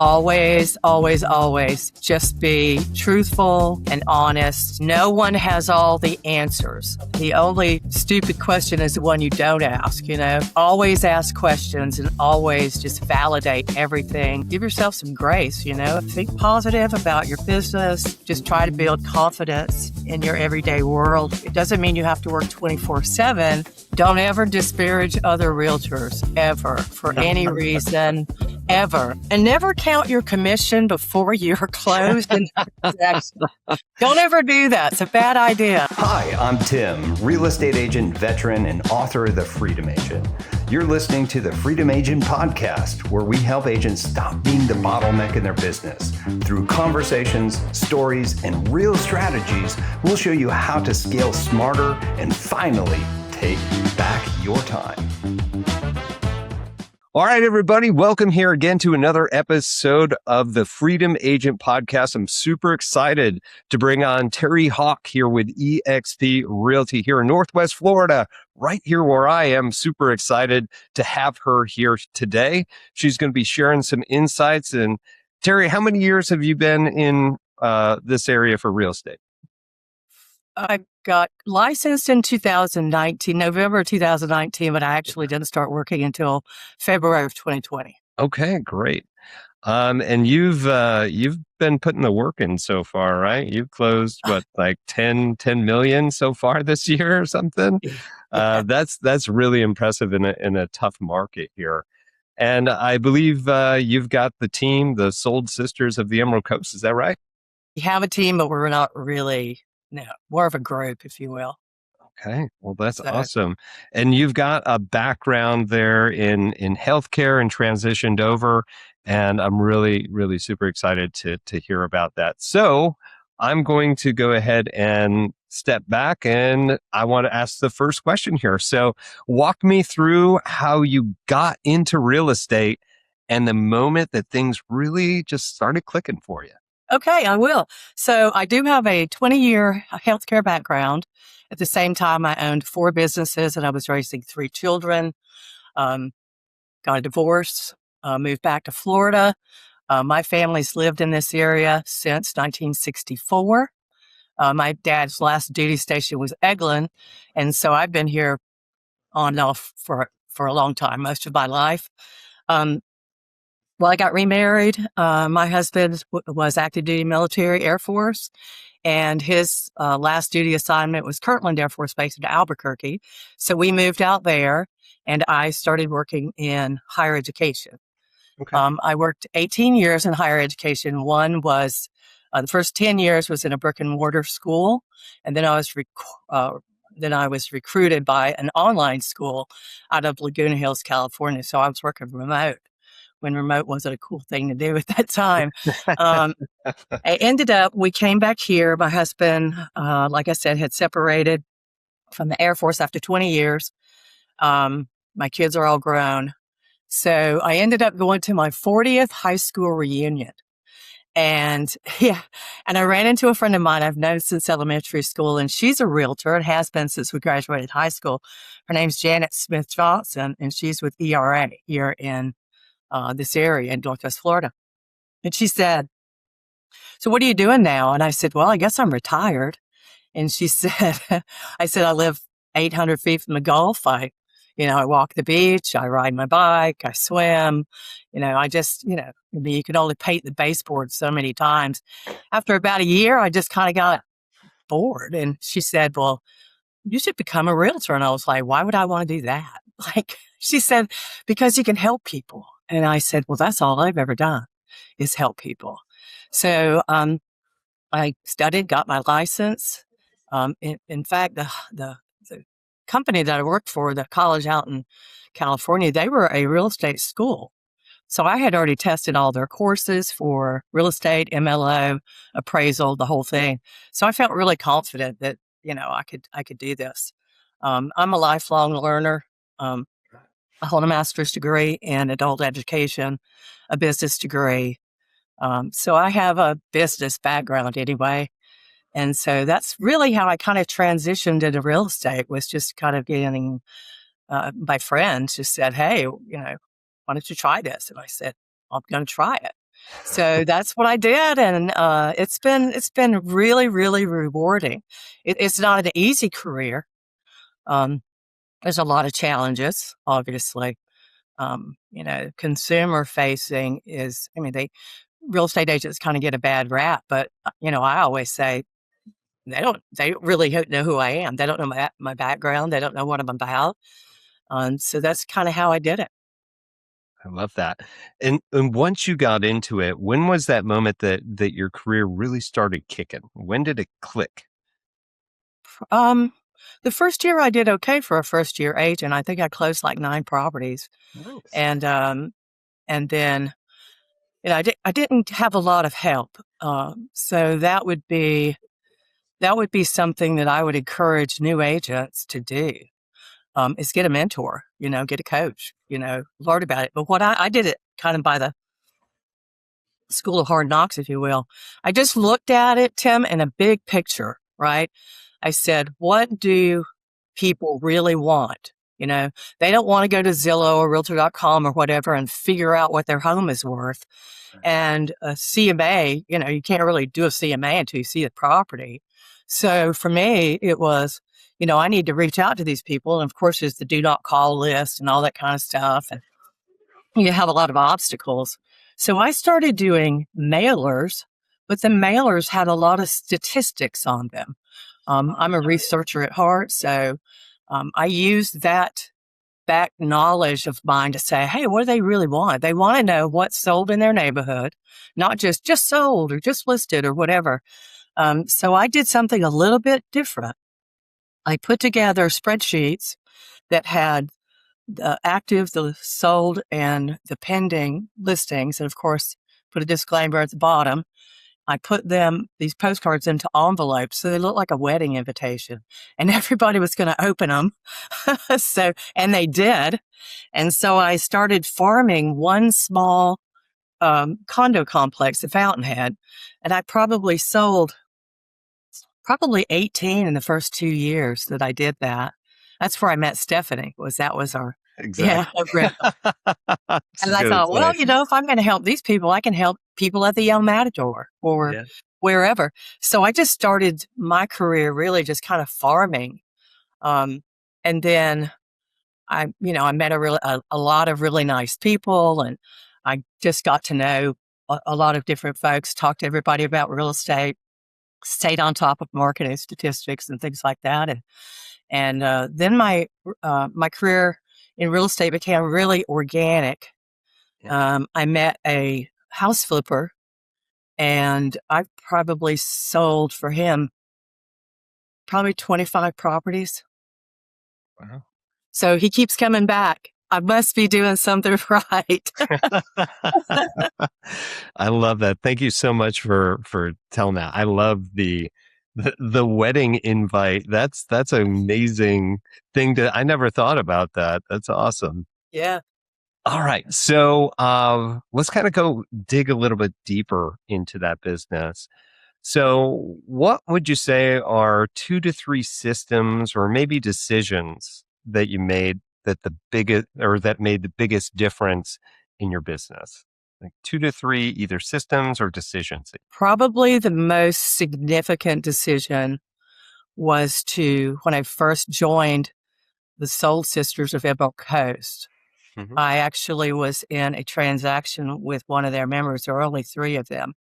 Always, always, always just be truthful and honest. No one has all the answers. The only stupid question is the one you don't ask, Always ask questions and always just validate everything. Give yourself some grace, Think positive about your business. Just try to build confidence in your everyday world. It doesn't mean you have to work 24/7. Don't ever disparage other realtors, ever, for any reason, ever. And never count your commission before you're closed. Don't ever do that. It's a bad idea. Hi, I'm Tim, real estate agent, veteran, and author of The Freedom Agent. You're listening to the Freedom Agent podcast, where we help agents stop being the bottleneck in their business. Through conversations, stories, and real strategies, we'll show you how to scale smarter and finally take back your time. All right, everybody, welcome here again to another episode of the Freedom Agent podcast. I'm super excited to bring on Terri Hock here with eXp Realty here in Northwest Florida, right here where I am. Super excited to have her here today. She's going to be sharing some insights. And Terri, how many years have you been in this area for real estate? I got licensed in 2019, November 2019, but I actually didn't start working until February of 2020. Okay, great. And you've been putting the work in so far, right? You've closed like 10 million so far this year or something. Yeah. That's really impressive in a tough market here. And I believe you've got the team, the Sold Sisters of the Emerald Coast. Is that right? We have a team, but we're not really. No, more of a group, if you will. Okay, well, that's awesome. And you've got a background there in healthcare and transitioned over, and I'm really, really super excited to hear about that. So I'm going to go ahead and step back, and I want to ask the first question here. So walk me through how you got into real estate and the moment that things really just started clicking for you. Okay, I will. So I do have a 20-year healthcare background. At the same time, I owned 4 businesses and I was raising 3 children. Got a divorce, moved back to Florida. My family's lived in this area since 1964. My dad's last duty station was Eglin. And so I've been here on and off for a long time, most of my life. Well, I got remarried. My husband was active duty military Air Force, and his last duty assignment was Kirtland Air Force Base in Albuquerque. So we moved out there, and I started working in higher education. Okay. I worked 18 years in higher education. One was the first 10 years was in a brick and mortar school, and then I was recruited by an online school out of Laguna Hills, California. So I was working remote, when remote wasn't a cool thing to do at that time. We came back here. My husband, like I said, had separated from the Air Force after 20 years. My kids are all grown. So I ended up going to my 40th high school reunion. And I ran into a friend of mine I've known since elementary school, and she's a realtor and has been since we graduated high school. Her name's Janet Smith Johnson, and she's with ERA here in this area in Northwest Florida. And she said, "So what are you doing now?" And I said, "Well, I guess I'm retired." And she said, I said, "I live 800 feet from the Gulf. I walk the beach, I ride my bike, I swim. I just, you can only paint the baseboard so many times." After about a year, I just kind of got bored. And she said, "Well, you should become a realtor." And I was like, "Why would I want to do that?" She said, "Because you can help people." And I said, "Well, that's all I've ever done is help people." So I studied, got my license. In fact, the company that I worked for, the college out in California, they were a real estate school. So I had already tested all their courses for real estate, MLO, appraisal, the whole thing. So I felt really confident that, I could do this. I'm a lifelong learner. I hold a master's degree in adult education, a business degree. So I have a business background anyway. And so that's really how I kind of transitioned into real estate, was just kind of getting, my friends just said, "Hey, why don't you try this?" And I said, "I'm going to try it." So that's what I did. And it's been really, really rewarding. It's not an easy career. Um, there's a lot of challenges, obviously. Consumer facing is, I mean, real estate agents kind of get a bad rap, but I always say they don't really know who I am. They don't know my background. They don't know what I'm about. So that's kind of how I did it. I love that. And once you got into it, when was that moment that your career really started kicking? When did it click? Um, the first year I did okay for a first year agent. I think I closed like 9 properties. Nice. And then, I didn't have a lot of help. So that would be something that I would encourage new agents to do, is get a mentor, get a coach, learn about it. But what I did it kind of by the school of hard knocks, if you will. I just looked at it, Tim, in a big picture, right? I said, what do people really want? They don't want to go to Zillow or Realtor.com or whatever and figure out what their home is worth. And a CMA, you can't really do a CMA until you see the property. So for me, it was, I need to reach out to these people. And of course, there's the do not call list and all that kind of stuff. And you have a lot of obstacles. So I started doing mailers, but the mailers had a lot of statistics on them. I'm a researcher at heart, so I used that back knowledge of mine to say, hey, what do they really want? They want to know what's sold in their neighborhood, not just sold or just listed or whatever. So I did something a little bit different. I put together spreadsheets that had the active, the sold, and the pending listings. And of course, put a disclaimer at the bottom. I put these postcards into envelopes so they looked like a wedding invitation, and everybody was going to open them. And they did. And so I started farming one small condo complex at Fountainhead, and I probably sold 18 in the first 2 years that I did that. That's where I met Stephanie. That was our, yeah, Exactly. rental. That's And a I good thought, well, point. if I'm going to help these people, I can help people at the El Matador or Yeah. wherever. So I just started my career really just kind of farming. Um, and then I met a lot of really nice people, and I just got to know a lot of different folks, talked to everybody about real estate, stayed on top of marketing statistics and things like that. And then my career in real estate became really organic. Yeah. I met a house flipper, and I probably sold for him probably 25 properties. Wow. So he keeps coming back. I must be doing something right. I love that. Thank you so much for telling that. I love the wedding invite. That's an amazing thing I never thought about that. That's awesome. Yeah. All right. So let's kind of go dig a little bit deeper into that business. So what would you say are 2 to 3 systems or maybe decisions that you made that made the biggest difference in your business? Like 2 to 3 either systems or decisions. Probably the most significant decision was when I first joined the Soul Sisters of Emerald Coast. Mhm. I actually was in a transaction with one of their members. There were only 3 of them.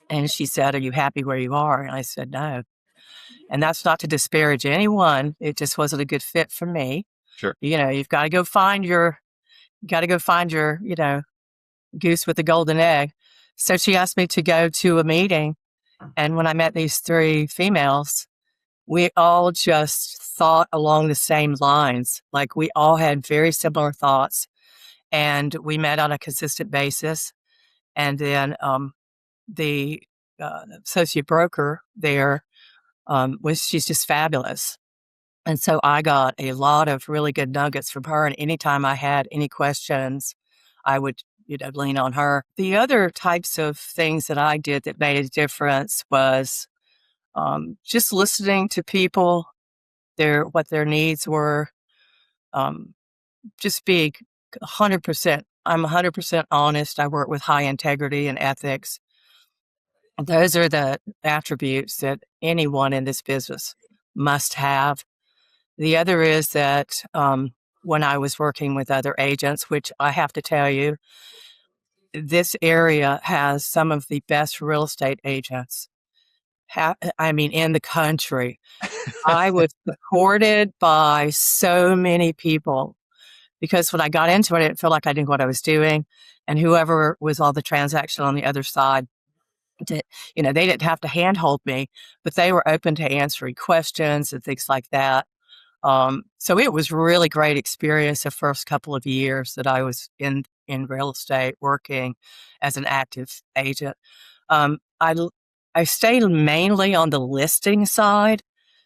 And she said, are you happy where you are? And I said, no. And that's not to disparage anyone. It just wasn't a good fit for me. Sure. You've got to go find your, goose with the golden egg. So she asked me to go to a meeting. And when I met these 3 females, we all just thought along the same lines. Like we all had very similar thoughts, and we met on a consistent basis. And then the associate broker there she's just fabulous. And so I got a lot of really good nuggets from her. And anytime I had any questions, I would, lean on her. The other types of things that I did that made a difference was just listening to people, what their needs were, just being 100% I'm 100% honest. I work with high integrity and ethics. Those are the attributes that anyone in this business must have. The other is that when I was working with other agents, which I have to tell you, this area has some of the best real estate agents, in the country. I was supported by so many people because when I got into it, I didn't feel like I knew what I was doing. And whoever was all the transaction on the other side, they didn't have to handhold me, but they were open to answering questions and things like that. So it was really great experience the first couple of years that I was in real estate working as an active agent. I stayed mainly on the listing side,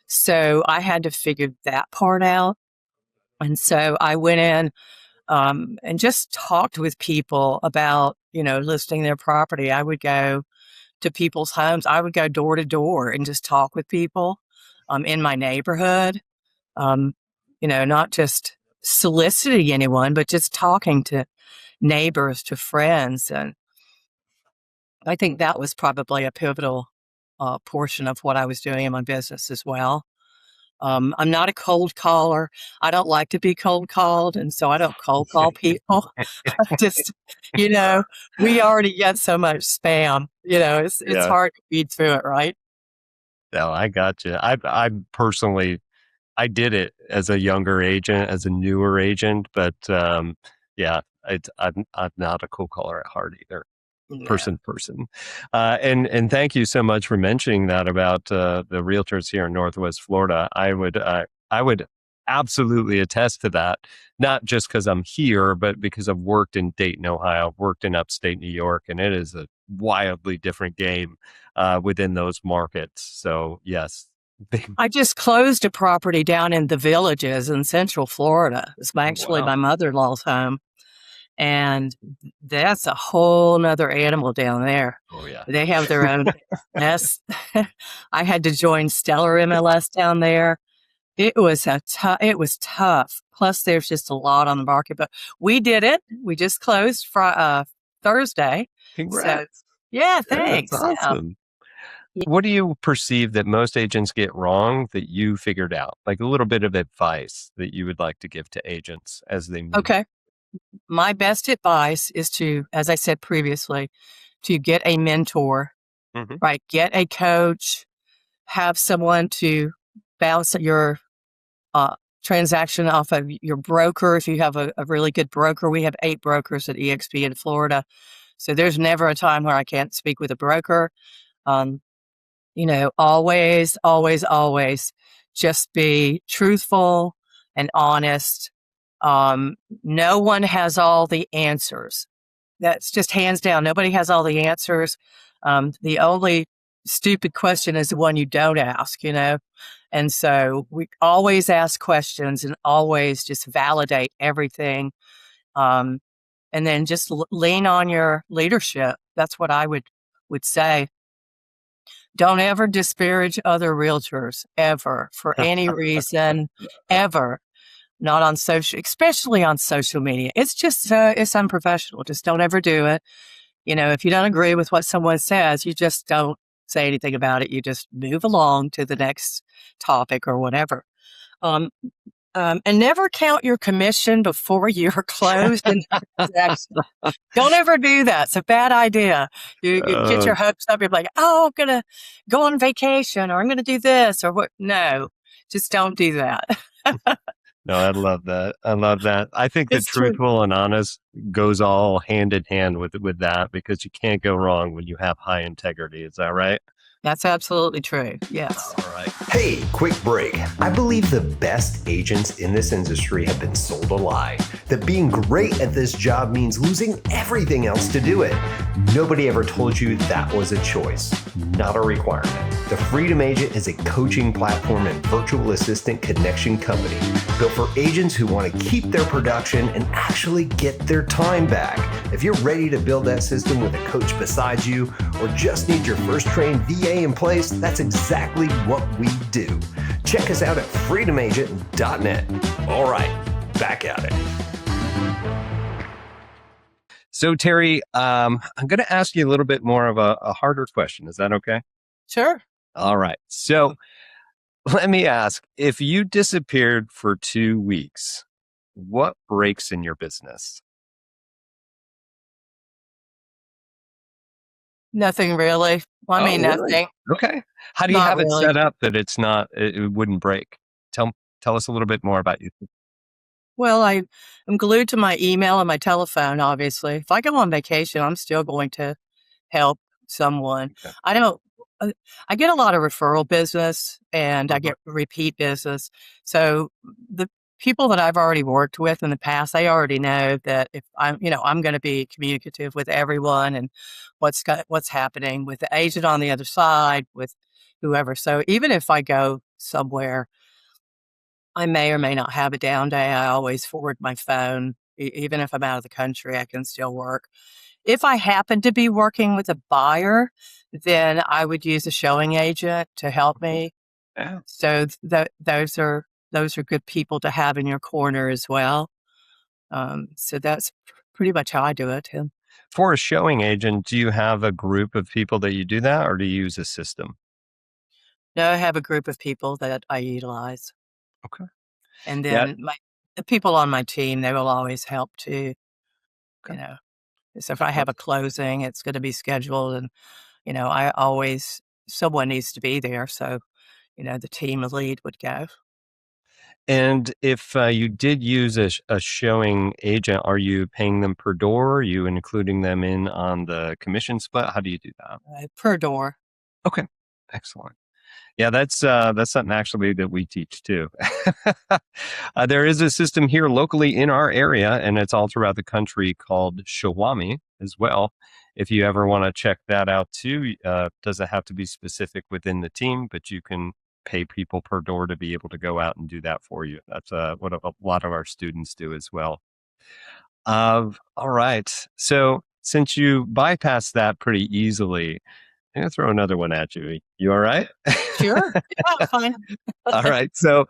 so I had to figure that part out. And so I went in and just talked with people about, listing their property. I would go to people's homes. I would go door to door and just talk with people in my neighborhood. Not just soliciting anyone, but just talking to neighbors, to friends. And I think that was probably a pivotal portion of what I was doing in my business as well. I'm not a cold caller. I don't like to be cold called, and so I don't cold call people. Just, we already get so much spam. It's hard to weed through it, right? No, I got you. I personally, I did it as a younger agent, as a newer agent, but I'm not a cold caller at heart either. Person. And thank you so much for mentioning that about the realtors here in Northwest Florida. I would absolutely attest to that, not just because I'm here, but because I've worked in Dayton, Ohio, worked in upstate New York, and it is a wildly different game within those markets. So yes. I just closed a property down in the Villages in Central Florida. It's actually my mother-in-law's home. And that's a whole nother animal down there. Oh yeah. They have their own MLS. I had to join Stellar MLS down there. It was tough. Plus there's just a lot on the market, but we did it. We just closed Thursday. Congrats. So, yeah, thanks. That's awesome. What do you perceive that most agents get wrong that you figured out? Like a little bit of advice that you would like to give to agents as they move. Okay. My best advice is to, as I said previously, to get a mentor, right? Get a coach, have someone to bounce your transaction off of your broker. If you have a really good broker, we have 8 brokers at eXp in Florida. So there's never a time where I can't speak with a broker. Always, always, always just be truthful and honest. No one has all the answers. That's just hands down. Nobody has all the answers. The only stupid question is the one you don't ask, And so we always ask questions and always just validate everything. And then just lean on your leadership. That's what I would say. Don't ever disparage other realtors, ever, for any reason, ever. Not on especially on social media. It's just, it's unprofessional. Just don't ever do it. If you don't agree with what someone says, you just don't say anything about it. You just move along to the next topic or whatever. And never count your commission before you're closed. Don't ever do that. It's a bad idea. You get your hopes up. You're like, oh, I'm going to go on vacation or I'm going to do this or what. No, just don't do that. No, I love that. I think that truthful and honest goes all hand in hand with that because you can't go wrong when you have high integrity. Is that right? That's absolutely true. Yes. All right. Hey, quick break. I believe the best agents in this industry have been sold a lie. That being great at this job means losing everything else to do it. Nobody ever told you that was a choice, not a requirement. The Freedom Agent is a coaching platform and virtual assistant connection company built for agents who want to keep their production and actually get their time back. If you're ready to build that system with a coach beside you or just need your first trained VA in place, that's exactly what we do. Check us out at freedomagent.net. All right, back at it. So, Terry, I'm going to ask you a little bit more of a harder question. Is that okay? Sure. All right. So, let me ask, if you disappeared for 2 weeks, what breaks in your business? Nothing really. Well, I Oh, mean, really? nothing. Okay. How do you Not have it really. set up that it wouldn't break? Tell tell us a little bit more about you. Well, I'm glued to my email and my telephone, obviously. If I go on vacation, I'm still going to help someone. Okay. I don't, I get a lot of referral business and I Mhm. get repeat business. So the people that I've already worked with in the past, they already know that if I'm going to be communicative with everyone and what's happening with the agent on the other side, with whoever. So even if I go somewhere, I may or may not have a down day. I always forward my phone. Even if I'm out of the country, I can still work. If I happen to be working with a buyer, then I would use a showing agent to help me. Yeah. So those are good people to have in your corner as well. So that's pretty much how I do it, Tim. For a showing agent, do you have a group of people that you do that, or do you use a system? Now I have a group of people that I utilize, Okay. and Yeah. then the people on my team, they will always help too. You Okay. know, so if I Uh, have a closing, it's going to be scheduled, and I always someone needs to be there. So the team lead would go. And if you did use a showing agent, are you paying them per door? Are you including them in on the commission split? How do you do that? Per door. Okay. Excellent. Yeah, that's something actually that we teach too. There is a system here locally in our area, and it's all throughout the country called Shawami as well. If you ever want to check that out too, doesn't have to be specific within the team, but you can pay people per door to be able to go out and do that for you. That's what a lot of our students do as well. All right. So since you bypassed that pretty easily, I'm gonna throw another one at you. You all right? Sure. Yeah, fine. All right. So,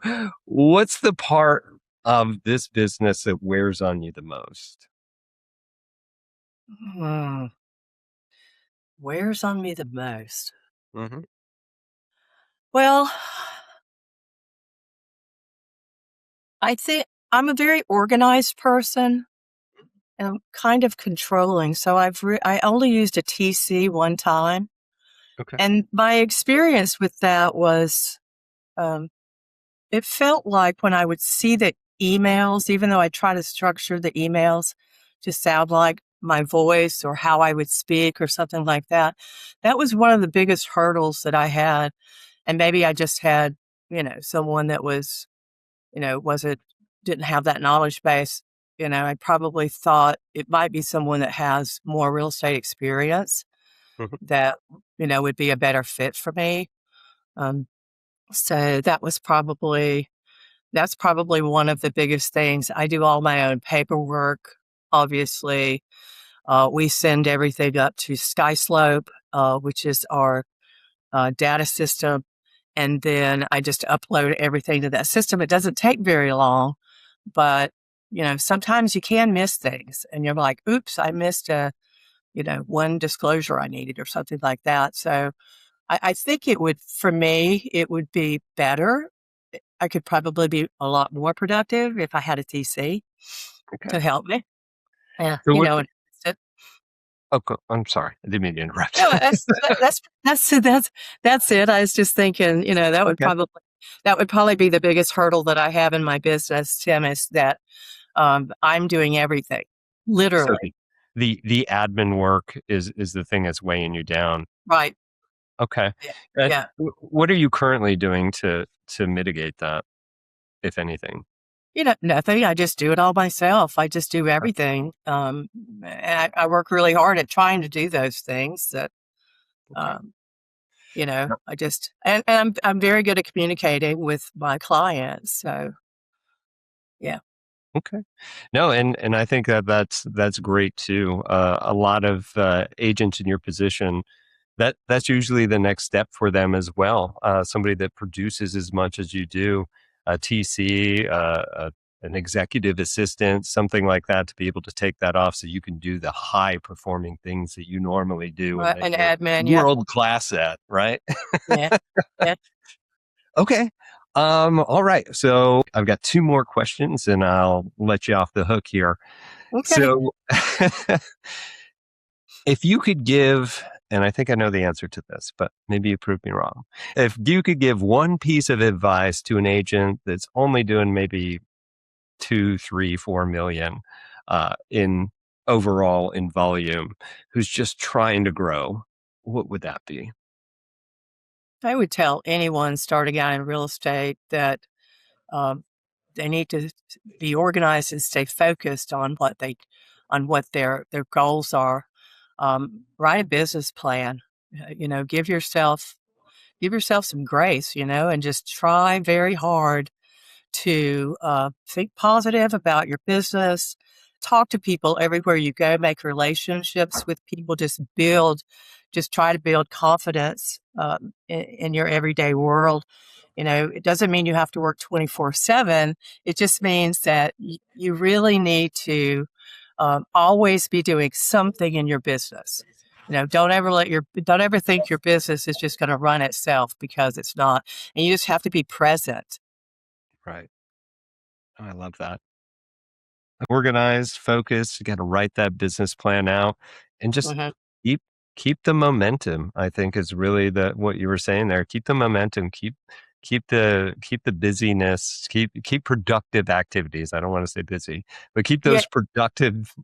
what's the part of this business that wears on you the most? Hmm. Wears on me the most? Hmm. Well, I think I'm a very organized person and I'm kind of controlling. So I only used a TC one time, Okay. and my experience with that was um, it felt like when I would see the emails, even though I try to structure the emails to sound like my voice or how I would speak or something like that, that was one of the biggest hurdles that I had. And maybe I just had, someone that was, wasn't, didn't have that knowledge base. I probably thought it might be someone that has more real estate experience Hmm. that, would be a better fit for me. Um, so that's probably one of the biggest things. I do all my own paperwork, obviously. We send everything up to SkySlope, which is our data system. And then I just upload everything to that system. It doesn't take very long, but sometimes you can miss things and you're like, oops, I missed one disclosure I needed or something like that. So I think for me, it would be better. I could probably be a lot more productive if I had a TC Okay. to help me. Yeah, So, and it, I'm sorry. I didn't mean to interrupt. no, that's it. I was just thinking, Okay. that would probably be the biggest hurdle that I have in my business, Tim, is that I'm doing everything, So literally. the admin work is the thing that's weighing you down. Right. Okay. Yeah. And Yeah. what are you currently doing to mitigate that, if anything? Nothing. I just do it all myself. I just do Okay. everything. And I work really hard at trying to do those things that, Okay. um, I just, and I'm very good at communicating with my clients. So yeah. Okay. No, and I think that's great too. A lot of agents in your position, that's usually the next step for them as well. Somebody that produces as much as you do, a TC, an executive assistant, something like that, to be able to take that off so you can do the high performing things that you normally do and that An you're admin, yeah. world class at, right? Yeah. Yeah. Okay. All right. So I've got two more questions and I'll let you off the hook here. Okay. So if you could give, and I think I know the answer to this, but maybe you prove me wrong. If you could give one piece of advice to an agent that's only doing maybe 2, 3, 4 million in overall in volume, who's just trying to grow, what would that be? I would tell anyone starting out in real estate that um, they need to be organized and stay focused on what their goals are. Write a business plan. Give yourself some grace, and just try very hard to think positive about your business. Talk to people everywhere you go. Make relationships with people. Just try to build confidence in your everyday world. It doesn't mean you have to work 24/7. It just means that you really need to always be doing something in your business. Don't ever think your business is just going to run itself, because it's not. And you just have to be present. Right. Oh, I love that. Organized, focused, you got to write that business plan out and just Mhm. keep keep the momentum, I think is really what you were saying there. Keep the momentum, keep the busyness, keep productive activities. I don't want to say busy, but keep Yeah. those productive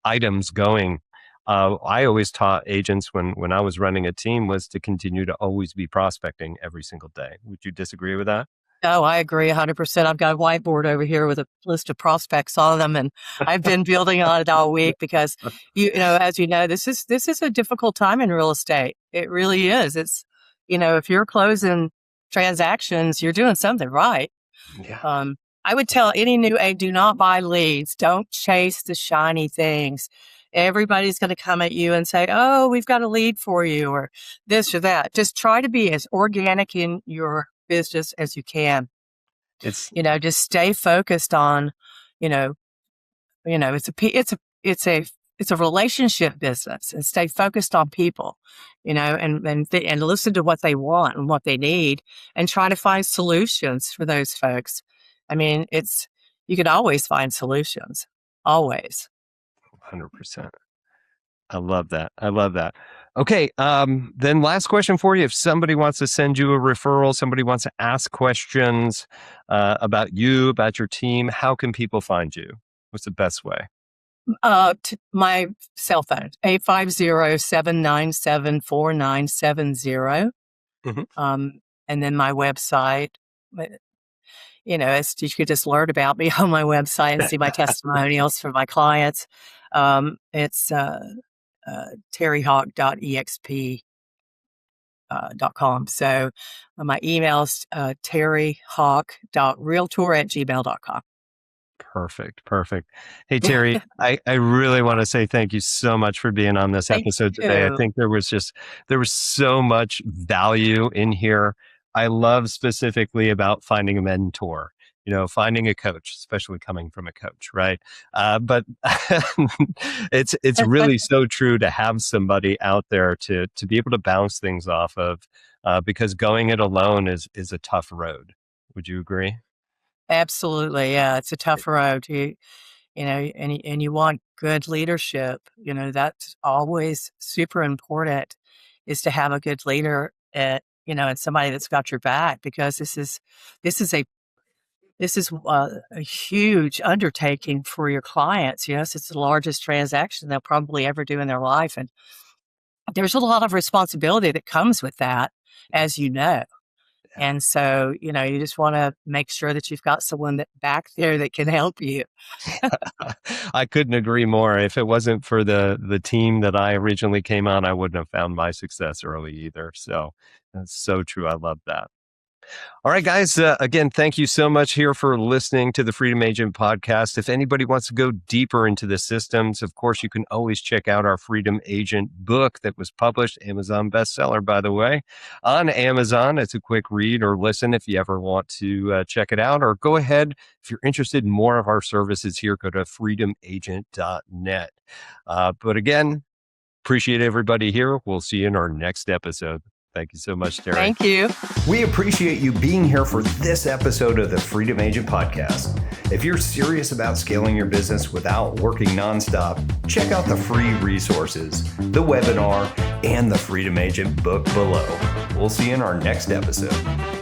items going. I always taught agents when I was running a team was to continue to always be prospecting every single day. Would you disagree with that? Oh, I agree 100%. I've got a whiteboard over here with a list of prospects on them, and I've been building on it all week because as you know, this is a difficult time in real estate. It really is. If you're closing transactions, you're doing something right. Yeah. Um, I would tell any new agent, do not buy leads. Don't chase the shiny things. Everybody's going to come at you and say, "Oh, we've got a lead for you," or this or that. Just try to be as organic in your business as you can. It's Just stay focused on, you know, it's a relationship business, and stay focused on people, and listen to what they want and what they need, and try to find solutions for those folks. I mean, you can always find solutions, always. 100%. I love that. I love that. Okay. Then last question for you. If somebody wants to send you a referral, somebody wants to ask questions about you, about your team, how can people find you? What's the best way? My cell phone, 850-797-4970. Mhm. And then my website, you could just learn about me on my website and see my testimonials for my clients. It's terrihock.exp. .com. So my email's terrihock.realtor@gmail.com. Perfect. Perfect. Hey, Terri, I really want to say thank you so much for being on this Thank episode today. I you. think there was so much value in here. I love specifically about finding a mentor, finding a coach, especially coming from a coach, right? But it's really so true to have somebody out there to be able to bounce things off of, because going it alone is a tough road. Would you agree? Absolutely. Yeah. It's a tough road. And you want good leadership. That's always super important, is to have a good leader and somebody that's got your back, because this is a huge undertaking for your clients. Yes, it's the largest transaction they'll probably ever do in their life. And there's a lot of responsibility that comes with that, as you know. And so, you just want to make sure that you've got someone that back there that can help you. I couldn't agree more. If it wasn't for the team that I originally came on, I wouldn't have found my success early either. So that's so true. I love that. All right, guys. Again, thank you so much here for listening to the Freedom Agent podcast. If anybody wants to go deeper into the systems, of course, you can always check out our Freedom Agent book that was published, Amazon bestseller, by the way, on Amazon. It's a quick read or listen if you ever want to check it out, or go ahead. If you're interested in more of our services here, go to freedomagent.net. But again, appreciate everybody here. We'll see you in our next episode. Thank you so much, Terri. Thank you. We appreciate you being here for this episode of the Freedom Agent Podcast. If you're serious about scaling your business without working nonstop, check out the free resources, the webinar, and the Freedom Agent book below. We'll see you in our next episode.